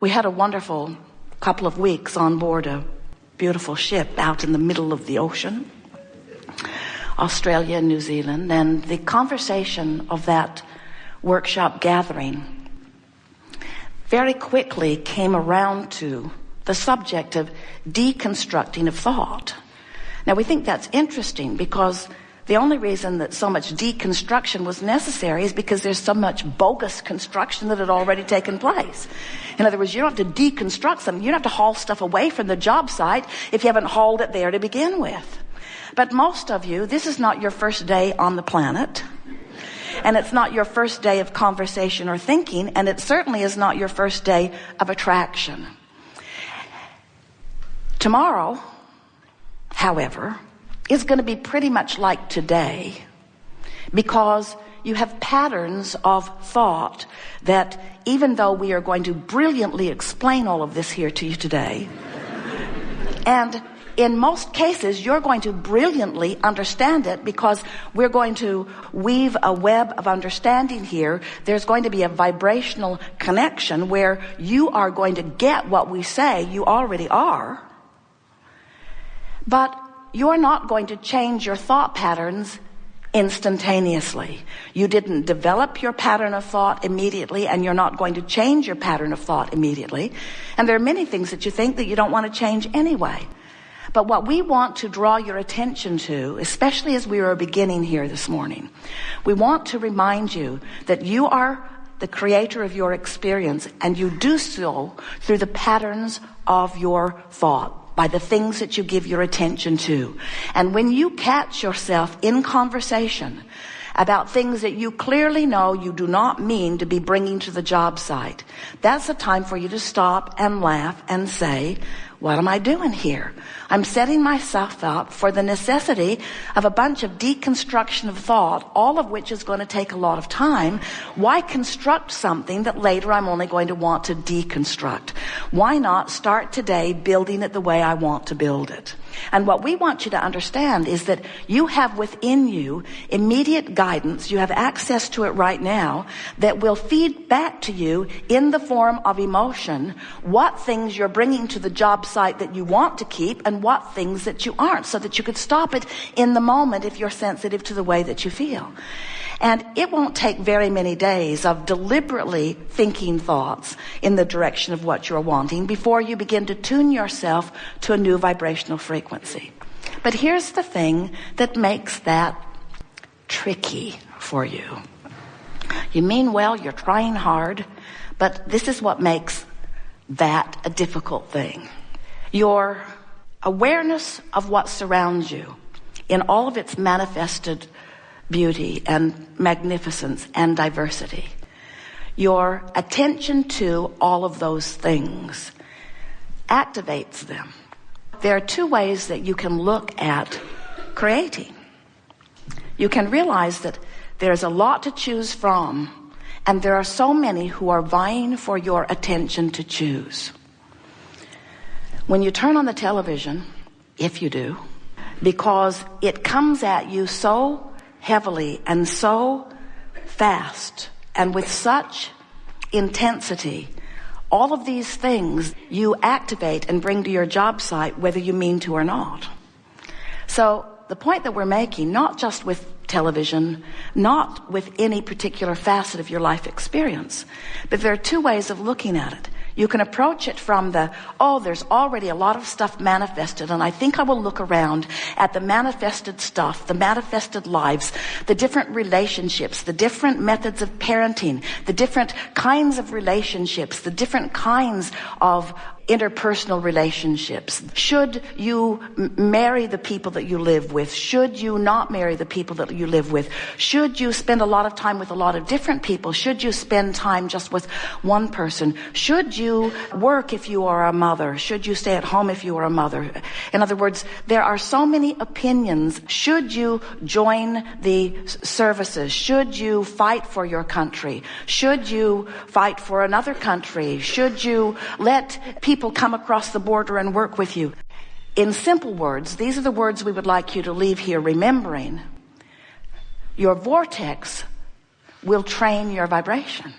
We had a wonderful couple of weeks on board a beautiful ship out in the middle of the ocean, Australia and New Zealand, and the conversation of that workshop gathering very quickly came around to the subject of deconstructing of thought. Now, we think that's interesting because the only reason that so much deconstruction was necessary is because there's so much bogus construction that had already taken place. In other words, you don't have to deconstruct something. You don't have to haul stuff away from the job site if you haven't hauled it there to begin with. But most of you, this is not your first day on the planet. And it's not your first day of conversation or thinking. And it certainly is not your first day of attraction. Tomorrow, however, is going to be pretty much like today, because you have patterns of thought that, even though we are going to brilliantly explain all of this here to you today, and in most cases you're going to brilliantly understand it because we're going to weave a web of understanding here. There's going to be a vibrational connection where you are going to get what we say. You already are. But you're not going to change your thought patterns instantaneously. You didn't develop your pattern of thought immediately, and you're not going to change your pattern of thought immediately. And there are many things that you think that you don't want to change anyway. But what we want to draw your attention to, especially as we are beginning here this morning, we want to remind you that you are the creator of your experience, and you do so through the patterns of your thought, by the things that you give your attention to. And when you catch yourself in conversation about things that you clearly know you do not mean to be bringing to the job site, that's a time for you to stop and laugh and say, what am I doing here? I'm setting myself up for the necessity of a bunch of deconstruction of thought, all of which is going to take a lot of time. Why construct something that later I'm only going to want to deconstruct? Why not start today building it the way I want to build it? And what we want you to understand is that you have within you immediate guidance. You have access to it right now that will feed back to you in the form of emotion what things you're bringing to the job site that you want to keep and what things that you aren't, so that you could stop it in the moment if you're sensitive to the way that you feel. And it won't take very many days of deliberately thinking thoughts in the direction of what you're wanting before you begin to tune yourself to a new vibrational frequency. But here's the thing that makes that tricky for you. You mean well, you're trying hard, but this is what makes that a difficult thing. Your awareness of what surrounds you in all of its manifested beauty and magnificence and diversity, your attention to all of those things activates them. There are two ways that you can look at creating. You can realize that there's a lot to choose from, and there are so many who are vying for your attention to choose. When you turn on the television, if you do, because it comes at you so heavily and so fast and with such intensity, all of these things you activate and bring to your job site whether you mean to or not. So the point that we're making, not just with television, not with any particular facet of your life experience, but there are two ways of looking at it. You can approach it from there's already a lot of stuff manifested, and I think I will look around at the manifested stuff, the manifested lives, the different relationships, the different methods of parenting, the different kinds of relationships, the different kinds of interpersonal relationships. Should you marry the people that you live with? Should you not marry the people that you live with? Should you spend a lot of time with a lot of different people? Should you spend time just with one person? Should you work if you are a mother? Should you stay at home if you are a mother? In other words, there are so many opinions. Should you join the services? Should you fight for your country? Should you fight for another country? Should you let people come across the border and work with you? In simple words, these are the words we would like you to leave here remembering. Your vortex will train your vibration.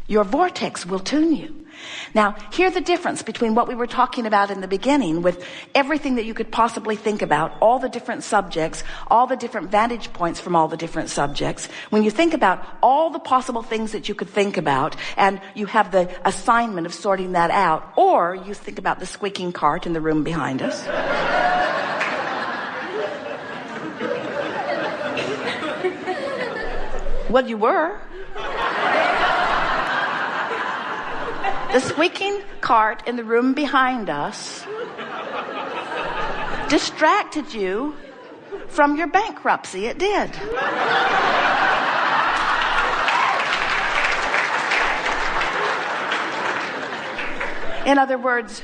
Your vortex will tune you. Now, hear the difference between what we were talking about in the beginning with everything that you could possibly think about, all the different subjects, all the different vantage points from all the different subjects. When you think about all the possible things that you could think about, and you have the assignment of sorting that out, or you think about the squeaking cart in the room behind us. Well, you were. The squeaking cart in the room behind us distracted you from your bankruptcy. It did. In other words,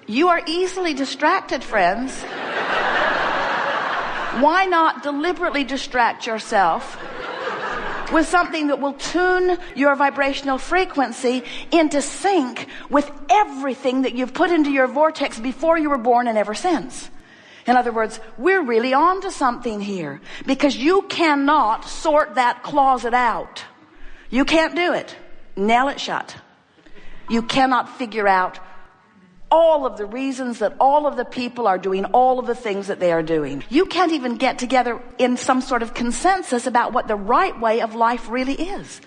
you are easily distracted, friends. Why not deliberately distract yourself with something that will tune your vibrational frequency into sync with everything that you've put into your vortex before you were born and ever since? In other words, we're really on to something here, because you cannot sort that closet out. You can't do it. Nail it shut. You cannot figure out all of the reasons that all of the people are doing all of the things that they are doing. You can't even get together in some sort of consensus about what the right way of life really is.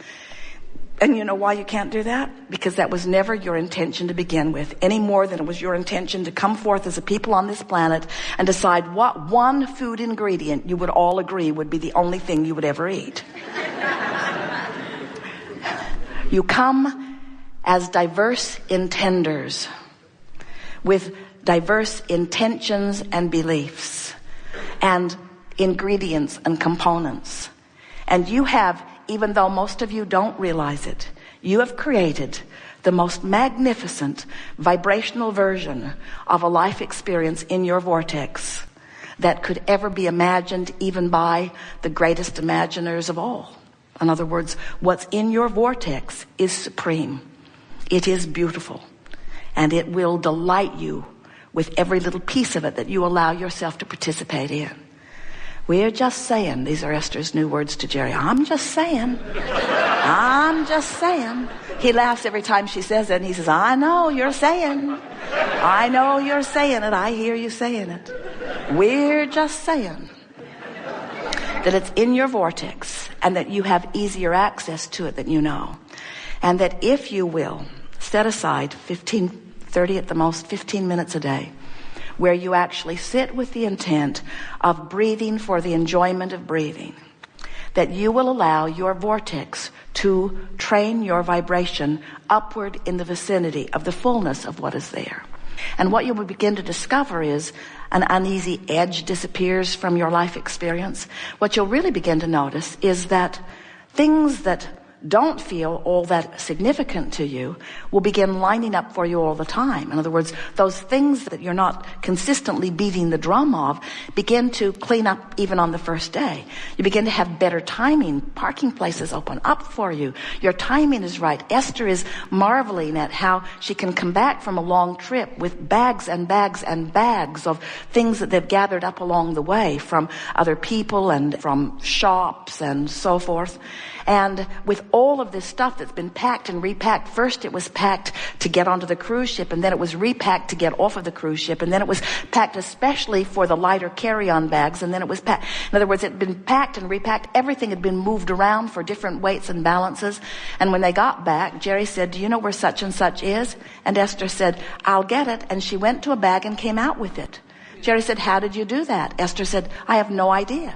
And you know why you can't do that? Because that was never your intention to begin with, any more than it was your intention to come forth as a people on this planet and decide what one food ingredient you would all agree would be the only thing you would ever eat. You come as diverse intenders, with diverse intentions and beliefs and ingredients and components. And you have, even though most of you don't realize it, you have created the most magnificent vibrational version of a life experience in your vortex that could ever be imagined even by the greatest imaginers of all. In other words, what's in your vortex is supreme. It is beautiful. And it will delight you with every little piece of it that you allow yourself to participate in. We're just saying, these are Esther's new words to Jerry. I'm just saying. I'm just saying. He laughs every time she says it, and he says, I know you're saying. I know you're saying it. I hear you saying it. We're just saying that it's in your vortex and that you have easier access to it than you know. And that if you will, set aside 30 at the most, 15 minutes a day, where you actually sit with the intent of breathing for the enjoyment of breathing, that you will allow your vortex to train your vibration upward in the vicinity of the fullness of what is there. And what you will begin to discover is an uneasy edge disappears from your life experience. What you'll really begin to notice is that things that don't feel all that significant to you will begin lining up for you all the time. In other words, those things that you're not consistently beating the drum of begin to clean up even on the first day. You begin to have better timing. Parking places open up for you. Your timing is right. Esther is marveling at how she can come back from a long trip with bags and bags and bags of things that they've gathered up along the way from other people and from shops and so forth. And with all of this stuff that's been packed and repacked, first it was packed to get onto the cruise ship, and then it was repacked to get off of the cruise ship, and then it was packed especially for the lighter carry-on bags, and then it was packed. In other words, it had been packed and repacked. Everything had been moved around for different weights and balances. And when they got back, Jerry said, do you know where such and such is? And Esther said, I'll get it. And she went to a bag and came out with it. Jerry said, how did you do that? Esther said, I have no idea.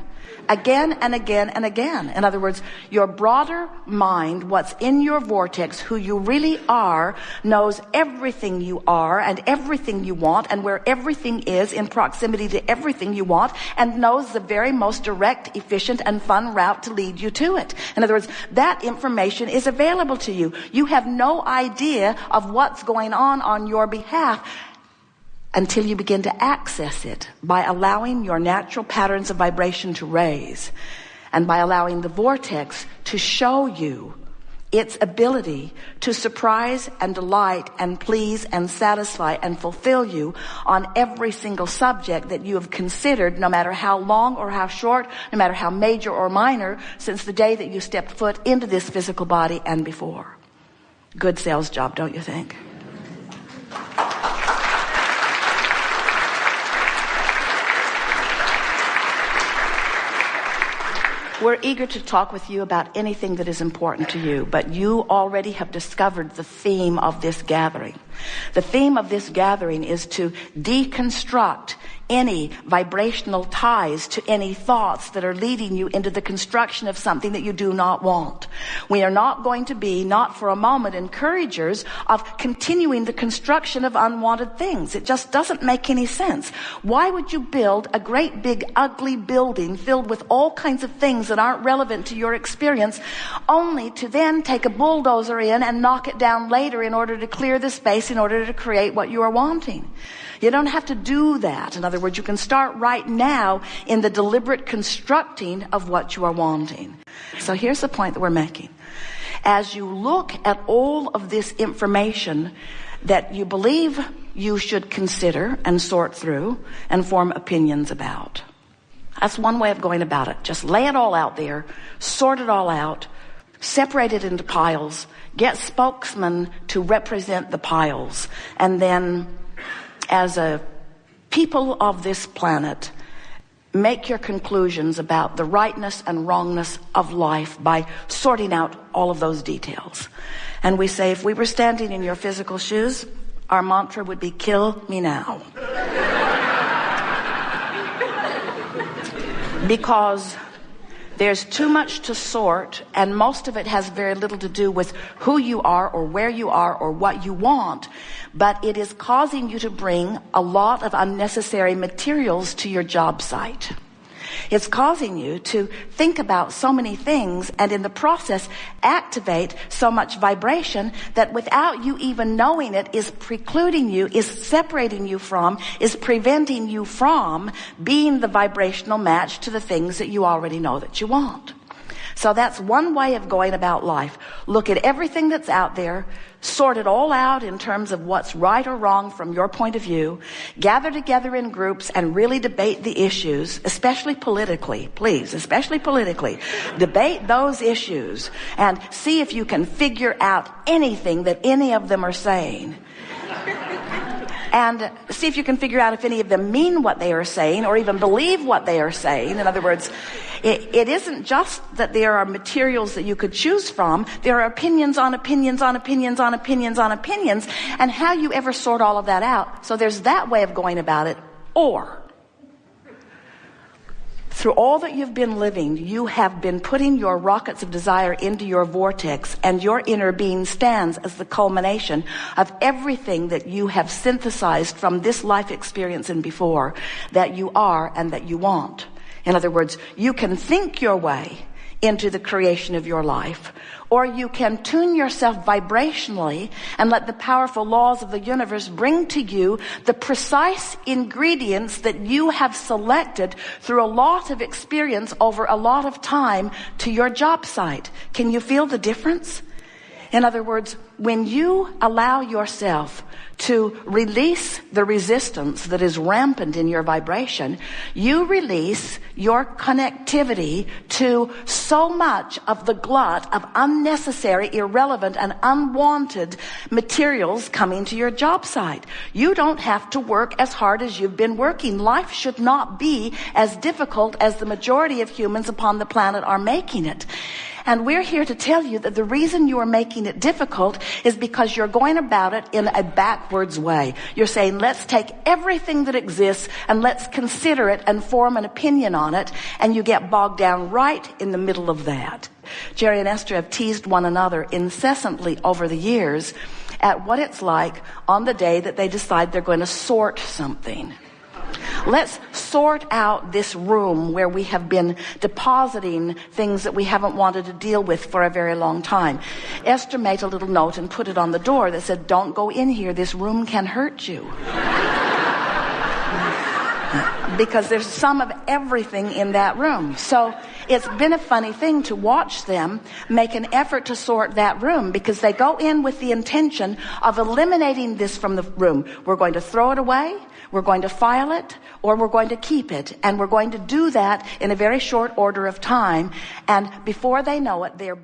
Again and again and again. In other words, your broader mind, what's in your vortex, who you really are, knows everything you are and everything you want and where everything is in proximity to everything you want, and knows the very most direct, efficient, and fun route to lead you to it. In other words, that information is available to you. You have no idea of what's going on your behalf until you begin to access it by allowing your natural patterns of vibration to raise and by allowing the vortex to show you its ability to surprise and delight and please and satisfy and fulfill you on every single subject that you have considered, no matter how long or how short, no matter how major or minor, since the day that you stepped foot into this physical body and before. Good sales job, don't you think? We're eager to talk with you about anything that is important to you, but you already have discovered the theme of this gathering. The theme of this gathering is to deconstruct any vibrational ties to any thoughts that are leading you into the construction of something that you do not want. We are not going to be, not for a moment, encouragers of continuing the construction of unwanted things. It just doesn't make any sense. Why would you build a great big ugly building filled with all kinds of things that aren't relevant to your experience, only to then take a bulldozer in and knock it down later in order to clear the space in order to create what you are wanting? You don't have to do that. In other words, you can start right now in the deliberate constructing of what you are wanting. So here's the point that we're making. As you look at all of this information that you believe you should consider and sort through and form opinions about, that's one way of going about it. Just lay it all out there, sort it all out, separate it into piles, get spokesmen to represent the piles, and then as a people of this planet, make your conclusions about the rightness and wrongness of life by sorting out all of those details. And we say, if we were standing in your physical shoes, our mantra would be, kill me now. Because there's too much to sort, and most of it has very little to do with who you are or where you are or what you want, but it is causing you to bring a lot of unnecessary materials to your job site. It's causing you to think about so many things and in the process activate so much vibration that without you even knowing it is precluding you, is separating you from, is preventing you from being the vibrational match to the things that you already know that you want. So that's one way of going about life. Look at everything that's out there, sort it all out in terms of what's right or wrong from your point of view, gather together in groups and really debate the issues, especially politically, please, especially politically. Debate those issues and see if you can figure out anything that any of them are saying. And see if you can figure out if any of them mean what they are saying or even believe what they are saying. In other words, it isn't just that there are materials that you could choose from. There are opinions on opinions on opinions on opinions on opinions, and how you ever sort all of that out. So there's that way of going about it. Or through all that you've been living, you have been putting your rockets of desire into your vortex, and your inner being stands as the culmination of everything that you have synthesized from this life experience and before that you are and that you want. In other words, you can think your way into the creation of your life, or you can tune yourself vibrationally and let the powerful laws of the universe bring to you the precise ingredients that you have selected through a lot of experience over a lot of time to your job site. Can you feel the difference? In other words, when you allow yourself to release the resistance that is rampant in your vibration, you release your connectivity to so much of the glut of unnecessary, irrelevant, and unwanted materials coming to your job site. You don't have to work as hard as you've been working. Life should not be as difficult as the majority of humans upon the planet are making it. And we're here to tell you that the reason you are making it difficult is because you're going about it in a backwards way. You're saying, let's take everything that exists and let's consider it and form an opinion on it. And you get bogged down right in the middle of that. Jerry and Esther have teased one another incessantly over the years at what it's like on the day that they decide they're going to sort something. Let's sort out this room where we have been depositing things that we haven't wanted to deal with for a very long time. Esther made a little note and put it on the door that said, don't go in here, this room can hurt you. Because there's some of everything in that room. So it's been a funny thing to watch them make an effort to sort that room, because they go in with the intention of eliminating this from the room. We're going to throw it away, we're going to file it, or we're going to keep it. And we're going to do that in a very short order of time. And before they know it, they're